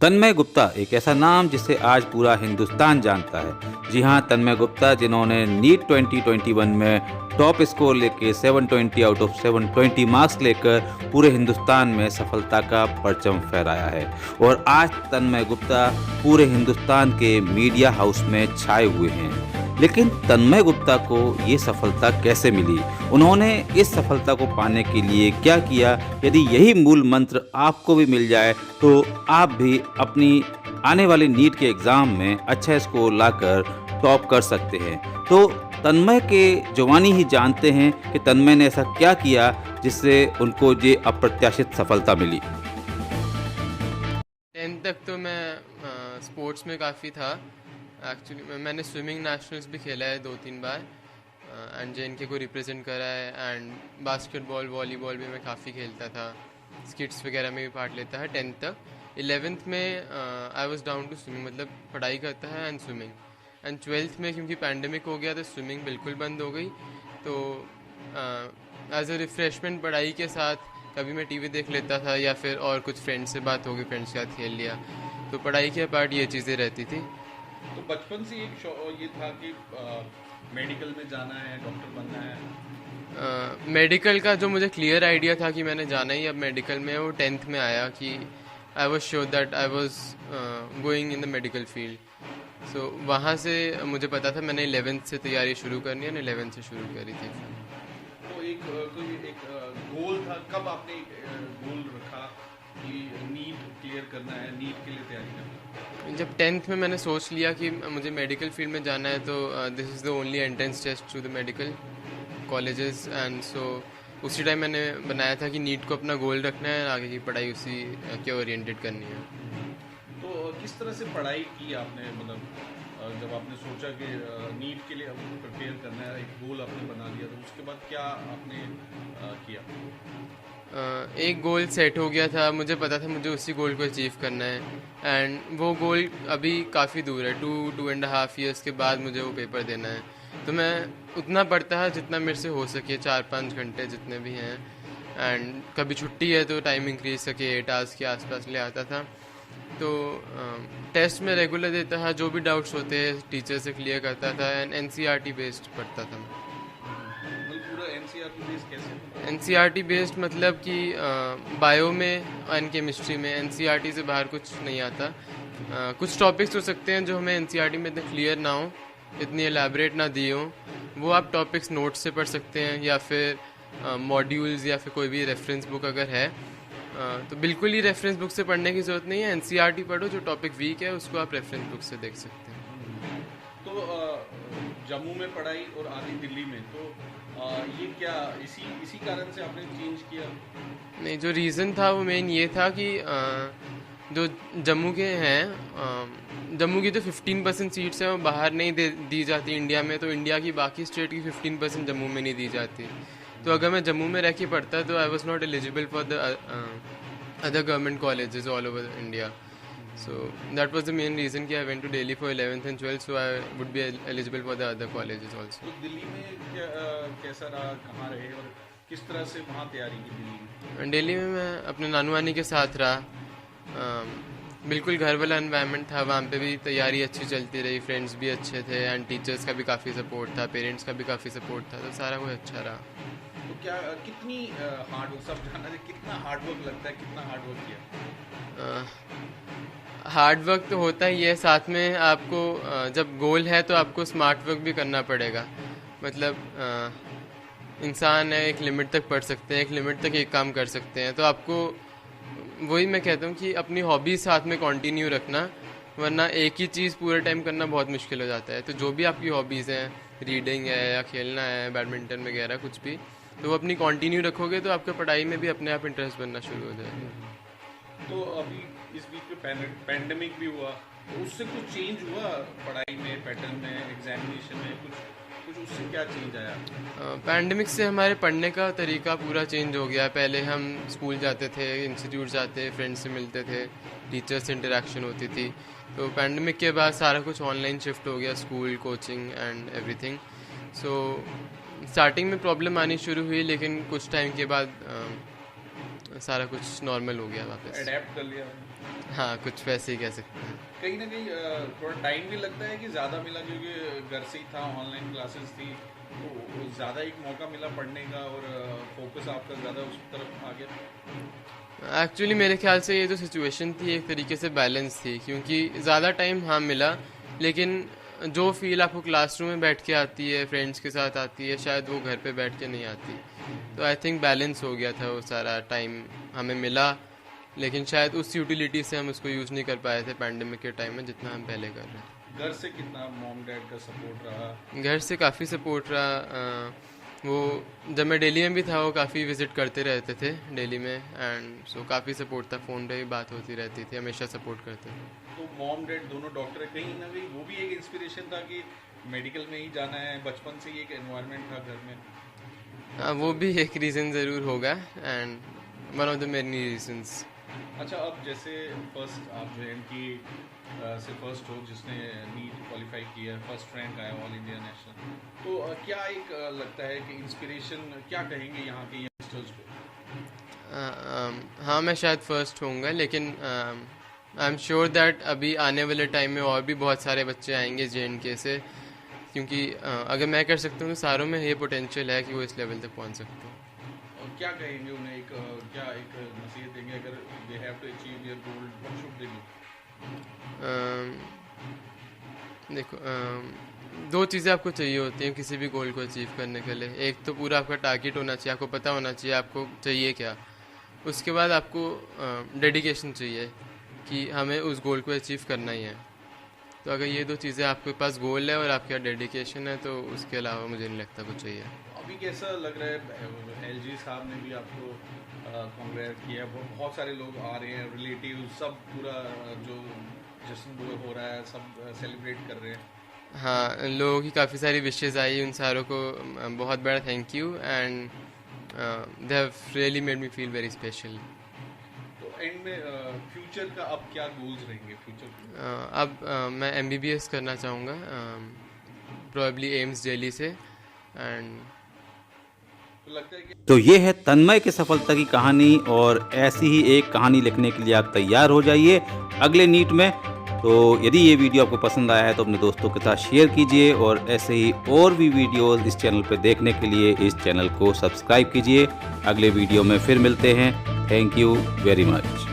तन्मय गुप्ता एक ऐसा नाम जिसे आज पूरा हिंदुस्तान जानता है। जी हाँ, तन्मय गुप्ता जिन्होंने नीट 2021 में टॉप स्कोर लेके 720 आउट ऑफ 720 मार्क्स लेकर पूरे हिंदुस्तान में सफलता का परचम फहराया है। और आज तन्मय गुप्ता पूरे हिंदुस्तान के मीडिया हाउस में छाए हुए हैं। लेकिन तन्मय गुप्ता को ये सफलता कैसे मिली, उन्होंने इस सफलता को पाने के लिए क्या किया, यदि यही मूल मंत्र आपको भी मिल जाए तो आप भी अपनी आने वाली नीट के एग्ज़ाम में अच्छा स्कोर लाकर टॉप कर सकते हैं। तो तन्मय के जवानी ही जानते हैं कि तन्मय ने ऐसा क्या किया जिससे उनको ये अप्रत्याशित सफलता मिली। 10th तक तो मैं स्पोर्ट्स में काफ़ी था। एक्चुअली मैंने स्विमिंग नेशनल्स भी खेला है 2-3 बार एंड JNK को रिप्रेजेंट करा है। एंड बास्केटबॉल वॉलीबॉल भी मैं काफ़ी खेलता था, स्किट्स वगैरह में भी पार्ट लेता है 10th तक। 11th में I was down to swimming, मतलब पढ़ाई करता है एंड स्विमिंग। एंड 12th में क्योंकि पैंडमिक हो गया तो स्विमिंग बिल्कुल बंद हो गई। तो एज अ रिफ्रेशमेंट पढ़ाई के साथ कभी मैं टीवी देख लेता था या फिर और कुछ फ्रेंड्स से बात होगी, फ्रेंड्स के साथ खेल लिया। तो पढ़ाई के पार्ट ये चीज़ें रहती थी। तो बचपन से एक ये था कि मेडिकल में जाना है, डॉक्टर बनना है। मेडिकल का जो मुझे क्लियर आइडिया था कि मैंने जाना ही अब मेडिकल में, वो 10th में आया कि I was sure that I was going in the medical field. So वहाँ से मुझे पता था मैंने 11th से तैयारी शुरू करनी है, 11th से शुरू करी थी। तो एक गोल था, कब आपने गोल रखा कि नीट क्लियर करना है, नीट के लिए तैयारी करना है? जब 10th में मैंने सोच लिया कि मुझे मेडिकल फील्ड में जाना है तो this is the only entrance test to the medical colleges. And so उसी टाइम मैंने बनाया था कि नीट को अपना गोल रखना है, आगे की पढ़ाई उसी के ओरिएंटेड करनी है। तो किस तरह से पढ़ाई की आपने, मतलब जब आपने सोचा कि नीट के लिए आपको प्रिपेयर करना है, एक गोल आपने बना लिया, तो उसके बाद क्या आपने किया? एक गोल सेट हो गया था, मुझे पता था मुझे उसी गोल को अचीव करना है। एंड वो गोल अभी काफ़ी दूर है, 2.5 ईयर्स के बाद मुझे वो पेपर देना है। तो मैं उतना पढ़ता है जितना मेरे से हो सके, 4-5 घंटे जितने भी हैं। एंड कभी छुट्टी है तो टाइम इंक्रीज सके 8 आवर्स के आसपास ले आता था। तो टेस्ट में रेगुलर देता था, जो भी डाउट्स होते हैं टीचर से क्लियर करता था। एंड NCERT बेस्ड पढ़ता था मैं। NCERT बेस्ड मतलब कि बायो में एंड केमिस्ट्री में NCERT से बाहर कुछ नहीं आता। कुछ टॉपिक्स हो सकते हैं जो हमें NCERT में इतने क्लियर ना हो, इतनी एलैबोरेट ना दिए हो, वो आप टॉपिक्स नोट से पढ़ सकते हैं या फिर मॉड्यूल्स या फिर कोई भी रेफरेंस बुक अगर है। तो बिल्कुल ही रेफरेंस बुक से पढ़ने की ज़रूरत नहीं है, NCERT पढ़ो, जो टॉपिक वीक है उसको आप रेफरेंस बुक से देख सकते हैं। तो जम्मू में पढ़ाई और आधी दिल्ली में, तो ये क्या इसी कारण से आपने चेंज किया? नहीं, जो रीज़न था वो मेन ये था कि जो जम्मू के हैं, जम्मू की जो 15% सीट्स हैं वो बाहर नहीं दी जाती इंडिया में, तो इंडिया की बाकी स्टेट की 15% जम्मू में नहीं दी जाती। तो अगर मैं जम्मू में रह के पढ़ता तो I was not eligible for the other government colleges all over India. So that was the main reason कि I went to Delhi for 11th and 12th, so I would be eligible for the other colleges also. तो दिल्ली में कैसा रहा, कहाँ रहे और किस तरह से वहाँ तैयारी की दिल्ली में? दिल्ली में मैं अपने नानू नानी के साथ रहा। बिल्कुल घर वाला एनवायरनमेंट था, वहाँ पे भी तैयारी अच्छी चलती रही, फ्रेंड्स भी अच्छे थे एंड टीचर्स का भी काफ़ी सपोर्ट था, पेरेंट्स का भी काफ़ी सपोर्ट था, तो सारा कुछ अच्छा रहा। तो क्या कितनी हार्ड वर्क, सब जानना है कितना हार्ड वर्क लगता है, कितना हार्ड वर्क किया? हार्ड वर्क तो होता ही है, साथ में आपको जब गोल है तो आपको स्मार्ट वर्क भी करना पड़ेगा। मतलब इंसान है, एक लिमिट तक पढ़ सकते हैं, एक लिमिट तक एक काम कर सकते हैं, तो आपको वही मैं कहता हूँ कि अपनी हॉबीज़ साथ में कंटिन्यू रखना, वरना एक ही चीज़ पूरे टाइम करना बहुत मुश्किल हो जाता है। तो जो भी आपकी हॉबीज़ हैं, रीडिंग है या खेलना है, बैडमिंटन वगैरह कुछ भी, तो वो अपनी कंटिन्यू रखोगे तो आपका पढ़ाई में भी अपने आप इंटरेस्ट बनना शुरू हो जाएगा। तो अभी इस बीच में पैंडेमिक भी हुआ, तो उससे कुछ चेंज हुआ पढ़ाई में, पैटर्न में, एग्जामिनेशन में, कुछ उससे क्या चेंज आया? पैंडेमिक से हमारे पढ़ने का तरीका पूरा चेंज हो गया। पहले हम स्कूल जाते थे, इंस्टीट्यूट जाते, फ्रेंड्स से मिलते थे, टीचर्स से इंटरेक्शन होती थी। तो पैंडेमिक के बाद सारा कुछ ऑनलाइन शिफ्ट हो गया, school, coaching and everything. So starting में प्रॉब्लम आनी शुरू हुई, लेकिन कुछ टाइम के बाद सारा कुछ नॉर्मल हो गया वापस। अडेप्ट कर लिया? हाँ, कुछ वैसे ही कह सकते हैं। कहीं ना कहीं थोड़ा टाइम भी लगता है कि ज़्यादा मिला, क्योंकि घर से ही था, ऑनलाइन क्लासेस थी, तो ज़्यादा एक मौका मिला पढ़ने का और फोकस आपका ज़्यादा उस तरफ आ गया? एक्चुअली मेरे ख्याल से ये जो सिचुएशन थी एक तरीके से बैलेंस थी, क्योंकि ज़्यादा टाइम हाँ मिला, लेकिन जो फील आपको क्लासरूम में बैठ के आती है, फ्रेंड्स के साथ आती है, शायद वो घर पे बैठ के नहीं आती। तो आई थिंक बैलेंस हो गया था, वो सारा टाइम हमें मिला, लेकिन शायद उस यूटिलिटी से हम उसको यूज़ नहीं कर पाए थे पैंडेमिक के टाइम में जितना हम पहले कर रहे थे। घर से कितना मॉम डैड का सपोर्ट रहा? घर से काफ़ी सपोर्ट रहा। वो जब मैं दिल्ली में भी था वो काफ़ी विज़िट करते रहते थे दिल्ली में, एंड सो काफ़ी सपोर्ट था, फ़ोन पे भी बात होती रहती थी, हमेशा सपोर्ट करते थे। तो मॉम डैड दोनों डॉक्टर है, कहीं ना कहीं वो भी एक इंस्पिरेशन था कि मेडिकल में ही जाना है, बचपन से ही एक एनवायरनमेंट था घर में? हाँ, वो भी एक रीज़न ज़रूर होगा, and one of the many reasons. अच्छा, अब जैसे फर्स्ट आप जो एमटी से फर्स्ट हो जिसने नीट क्वालिफाई किया, फर्स्ट रैंक आया ऑल इंडिया नेशनल, तो क्या एक लगता है कि इंस्पिरेशन क्या कहेंगे यहाँ के यंगस्टर्स को? हाँ, मैं शायद फर्स्ट होऊंगा, लेकिन आई एम श्योर दैट अभी आने वाले टाइम में और भी बहुत सारे बच्चे आएंगे JNK से, क्योंकि अगर मैं कर सकता हूँ तो सारों में ये पोटेंशियल है कि वो इस लेवल तक पहुँच सकते हो। और क्या कहेंगे उन्हें, क्या एक नसीहत देंगे, अगर they have to achieve their goal, what should they do? देखो, दो चीज़ें आपको चाहिए होती हैं किसी भी गोल को अचीव करने के लिए। एक तो पूरा आपका टारगेट होना चाहिए, आपको पता होना चाहिए आपको चाहिए क्या। उसके बाद आपको डेडिकेशन चाहिए कि हमें उस गोल को अचीव करना ही है। तो अगर ये दो चीज़ें आपके पास गोल है और आपके पास डेडिकेशन है, तो उसके अलावा मुझे नहीं लगता कुछ चाहिए। अभी कैसा लग रहा है? LG साहब ने भी आपको कांग्रेट किया, बहुत सारे लोग आ रहे हैं, रिलेटिव सब, पूरा जो जश्न हो रहा है सब सेलिब्रेट कर रहे हैं। हाँ, लोगों की काफ़ी सारी विशेज़ आई, उन सारों को बहुत बड़ा thank you, and they have really made me feel very special. तो एंड में फ्यूचर का अब क्या गोल्स रहेंगे फ्यूचर? अब मैं MBBS करना चाहूँगा, प्रोबेबली एम्स दिल्ली से, एंड लगता है कि तो ये है तन्मय की सफलता की कहानी, और ऐसी ही एक कहानी लिखने के लिए आप तैयार हो जाइए अगले नीट में। तो यदि ये वीडियो आपको पसंद आया है तो अपने दोस्तों के साथ शेयर कीजिए, और ऐसे ही और भी वीडियोस इस चैनल पर देखने के लिए इस चैनल को सब्सक्राइब कीजिए। अगले वीडियो में फिर मिलते हैं। Thank you very much.